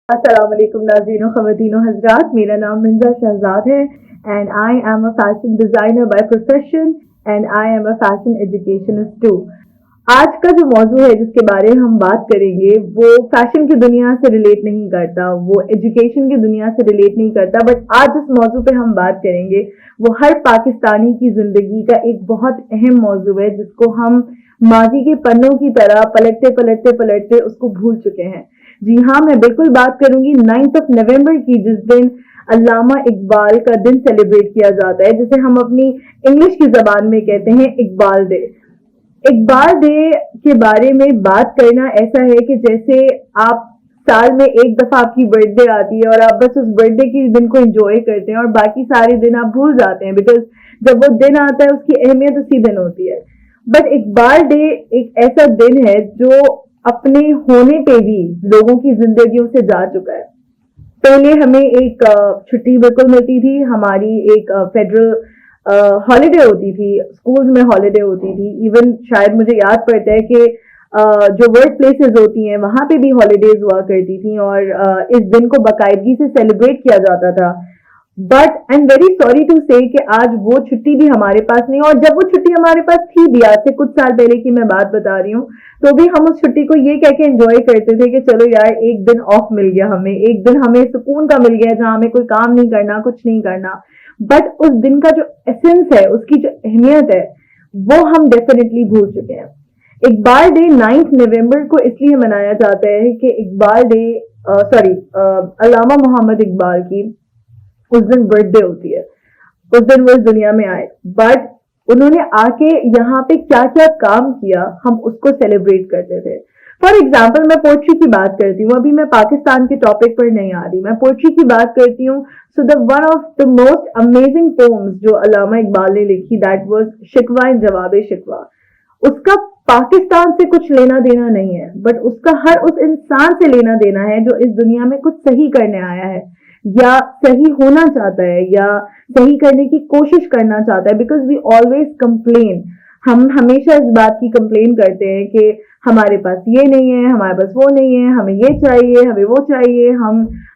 अस्सलाम वालेकुम नाज़रीन ख़वातीन और हज़रात, मेरा नाम मिंज़ा शहज़ाद है and I am a fashion designer by profession and I am a fashion educationist too. आज का जो मौजू है जिसके बारे में हम बात करेंगे वो फैशन की दुनिया से रिलेट नहीं करता, वो एजुकेशन की दुनिया से रिलेट नहीं करता, बट आज जिस मौजू पे हम बात करेंगे वो हर पाकिस्तानी की ज़िंदगी का एक बहुत अहम मौजू है जिसको हम माजी के पन्नों की तरह पलटते पलटते पलटते उसको भूल चुके हैं। जी हाँ, मैं बिल्कुल बात करूंगी 9th ऑफ नवंबर की, जिस दिन अल्लामा इकबाल का दिन सेलिब्रेट किया जाता है, जिसे हम अपनी इंग्लिश की जबान में कहते हैं इकबाल डे। इकबाल डे के बारे में बात करना ऐसा है कि जैसे आप साल में एक दफा आपकी बर्थडे आती है और आप बस उस बर्थडे के दिन को एंजॉय करते हैं और बाकी सारे दिन आप भूल जाते हैं, बिकॉज जब वो दिन आता है उसकी अहमियत उसी दिन होती है। बट इकबाल डे एक ऐसा दिन है जो अपने होने पे भी लोगों की जिंदगियों से जा चुका है। पहले हमें एक छुट्टी बिल्कुल मिलती थी, हमारी एक फेडरल हॉलीडे होती थी, स्कूल्स में हॉलीडे होती थी, इवन शायद मुझे याद पड़ता है कि जो वर्क प्लेसेस होती हैं वहां पे भी हॉलीडेज हुआ करती थी और इस दिन को बाकायदगी से सेलिब्रेट किया जाता था। But I am very sorry to say कि आज वो छुट्टी भी हमारे पास नहीं, और जब वो छुट्टी हमारे पास थी भी, आज से कुछ साल पहले की मैं बात बता रही हूँ, तो भी हम उस छुट्टी को ये कह के एंजॉय करते थे कि चलो यार एक दिन ऑफ मिल गया, हमें एक दिन हमें सुकून का मिल गया जहां हमें कोई काम नहीं करना, कुछ नहीं करना। बट उस दिन का जो एसेंस है, उसकी जो अहमियत है, वो हम डेफिनेटली भूल चुके हैं। इकबाल डे 9th नवंबर को इसलिए मनाया जाता है कि इकबाल डे अल्लामा मोहम्मद इकबाल की उस दिन बर्थडे होती है, उस दिन वो इस दुनिया में आए। बट उन्होंने आके यहाँ पे क्या क्या काम किया, हम उसको सेलिब्रेट करते थे। फॉर एग्जाम्पल, मैं पोएट्री की बात करती हूँ, अभी मैं पाकिस्तान के टॉपिक पर नहीं आ रही, मैं पोएट्री की बात करती हूँ। So the one of the most amazing poems जो अल्लामा इकबाल ने लिखी, दैट वाज शिकवा इन जवाब शिकवा। उसका पाकिस्तान से कुछ लेना देना नहीं है, बट उसका हर उस इंसान से लेना देना है जो इस दुनिया में कुछ सही करने आया है या सही होना चाहता है या सही करने की कोशिश करना चाहता है। बिकॉज वी ऑलवेज कंप्लेन, हम हमेशा इस बात की कंप्लेन करते हैं कि हमारे पास ये नहीं है, हमारे पास वो नहीं है, हमें ये चाहिए, हमें वो चाहिए,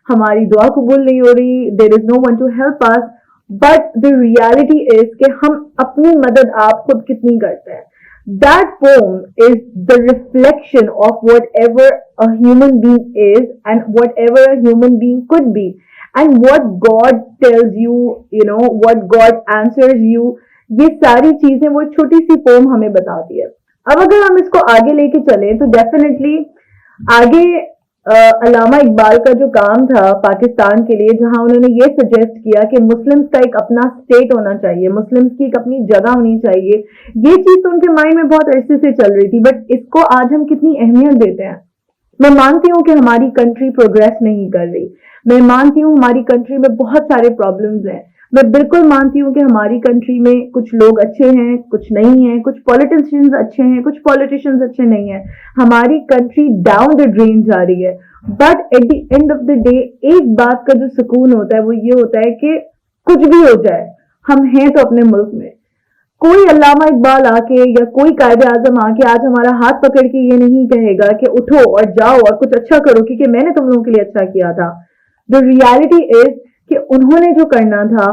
हमारी दुआ कबूल नहीं हो रही, there is no one to help us. But the reality is कि हम अपनी मदद आप खुद कितनी करते हैं। That poem is the reflection of whatever a human being is and whatever a human being could be, and what God tells you, what God answers you. ये सारी चीजें वो छोटी सी पोम हमें बताती है। अब अगर हम इसको आगे लेके चलें तो डेफिनेटली आगे अल्लामा इकबाल का जो काम था पाकिस्तान के लिए, जहां उन्होंने ये सजेस्ट किया कि मुस्लिम्स का एक अपना स्टेट होना चाहिए, मुस्लिम्स की एक अपनी जगह होनी चाहिए, ये चीज तो उनके माइंड में बहुत अरसे से चल रही थी। बट इसको आज हम कितनी अहमियत देते हैं। मैं मानती हूँ कि हमारी कंट्री प्रोग्रेस नहीं कर रही, मैं मानती हूँ हमारी कंट्री में बहुत सारे प्रॉब्लम्स हैं, मैं बिल्कुल मानती हूँ कि हमारी कंट्री में कुछ लोग अच्छे हैं, कुछ नहीं है, कुछ पॉलिटिशियंस अच्छे हैं, कुछ पॉलिटिशियंस अच्छे नहीं है, हमारी कंट्री डाउन द ड्रेन जा रही है। But at the end of the day एक बात का जो सुकून होता है वो ये होता है कि कुछ भी हो जाए, हम हैं तो अपने मुल्क में। कोई अल्लामा इकबाल आके या कोई कायदे आजम आके आज हमारा हाथ पकड़ के ये नहीं कहेगा कि उठो और जाओ और कुछ अच्छा करो क्योंकि मैंने तुम लोगों के लिए अच्छा किया था। द रियलिटी इज कि उन्होंने जो करना था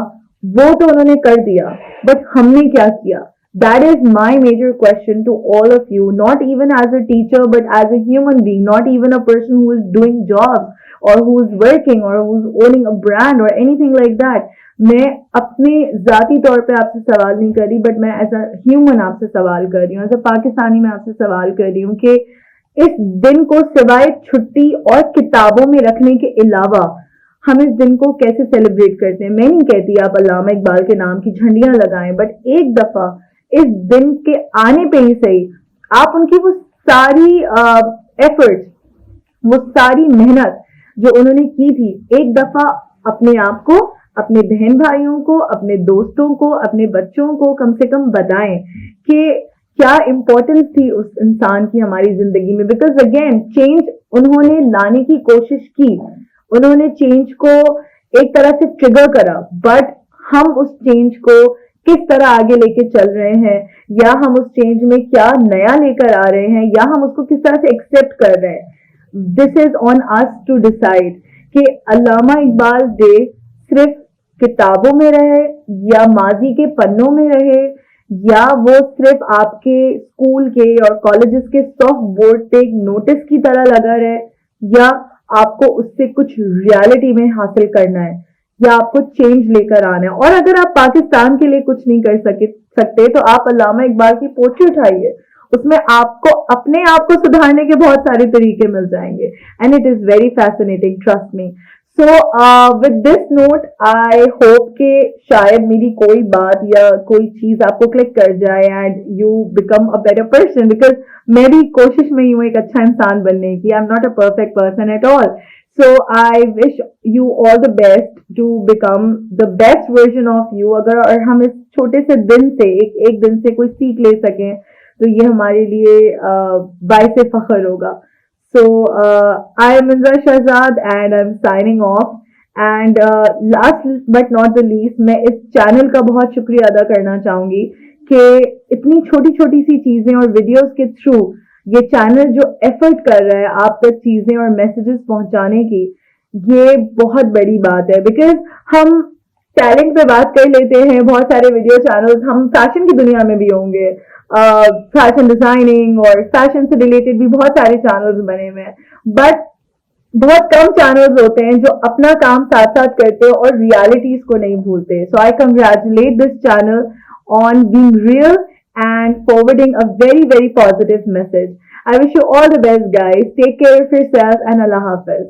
वो तो उन्होंने कर दिया, बट हमने क्या किया? That is my major question to all of you, not even as a teacher but as a human being, not even a person who is doing jobs or who is working or who is owning a brand or anything like that. मैं अपने जाती तौर पे आपसे सवाल नहीं कर रही, बट मैं एज अ ह्यूमन आपसे सवाल कर रही हूँ, एज अ पाकिस्तानी मैं आपसे सवाल कर रही हूँ कि इस दिन को सिवाय छुट्टी और किताबों में रखने के अलावा हम इस दिन को कैसे सेलिब्रेट करते हैं। मैं नहीं कहती आप अल्लामा इकबाल के नाम की झंडियां लगाएं, बट एक दफा इस दिन के आने पे ही सही आप उनकी वो सारी एफर्ट्स, वो सारी मेहनत जो उन्होंने की थी, एक दफा अपने आप को, अपने बहन भाइयों को, अपने दोस्तों को, अपने बच्चों को कम से कम बताएं कि क्या इंपॉर्टेंस थी उस इंसान की हमारी जिंदगी में। बिकॉज अगेन चेंज उन्होंने लाने की कोशिश की, उन्होंने चेंज को एक तरह से ट्रिगर करा, बट हम उस चेंज को किस तरह आगे लेके चल रहे हैं, या हम उस चेंज में क्या नया लेकर आ रहे हैं, या हम उसको किस तरह से एक्सेप्ट कर रहे हैं। this is on us to decide کہ علامہ اقبال ڈے صرف کتابوں میں رہے یا ماضی کے پنوں میں رہے یا وہ صرف آپ کے اسکول کے اور کالجز کے سافٹ بورڈ پہ ایک نوٹس کی طرح لگا رہے یا آپ کو اس سے کچھ ریالٹی میں حاصل کرنا ہے یا آپ کو چینج لے کر آنا ہے. اور اگر آپ پاکستان کے لیے کچھ نہیں کر سکتے تو آپ علامہ اقبال کی پورٹری اٹھائیے, اس میں آپ کو اپنے آپ کو سدھارنے کے بہت سارے طریقے مل جائیں گے. And it is very fascinating, trust me. So with this note I hope کہ شاید میری کوئی بات یا کوئی چیز آپ کو کلک کر جائے and you become a better person, because میں بھی کوشش میں ہی ہوں ایک اچھا انسان بننے کی. I am not a perfect person at all. So I wish you all the best to become the best version of you. اگر اور ہم اس چھوٹے سے دن سے ایک دن سے کوئی سیکھ لے سکیں تو یہ ہمارے لیے باعث فخر ہوگا. So I am Minza Shahzad and I'm signing off. And last but not the least, میں اس چینل کا بہت شکریہ ادا کرنا چاہوں گی کہ اتنی چھوٹی چھوٹی سی چیزیں اور ویڈیوز کے تھرو یہ چینل جو ایفرٹ کر رہا ہے آپ تک چیزیں اور میسیجز پہنچانے کی, یہ بہت بڑی بات ہے. بیکاز ہم ٹیلنٹ پہ بات کر لیتے ہیں, بہت سارے ویڈیو چینلز ہم فیشن کی دنیا میں بھی ہوں گے, فیشن ڈیزائننگ اور فیشن سے ریلیٹڈ بھی بہت سارے چینلز بنے ہوئے ہیں, بٹ بہت کم چینلز ہوتے ہیں جو اپنا کام ساتھ ساتھ کرتے اور ریالٹیز کو نہیں بھولتے. So I congratulate this channel on being real and forwarding a very, very positive message. I wish you all the best, guys. Take care of yourself and Allah Hafiz.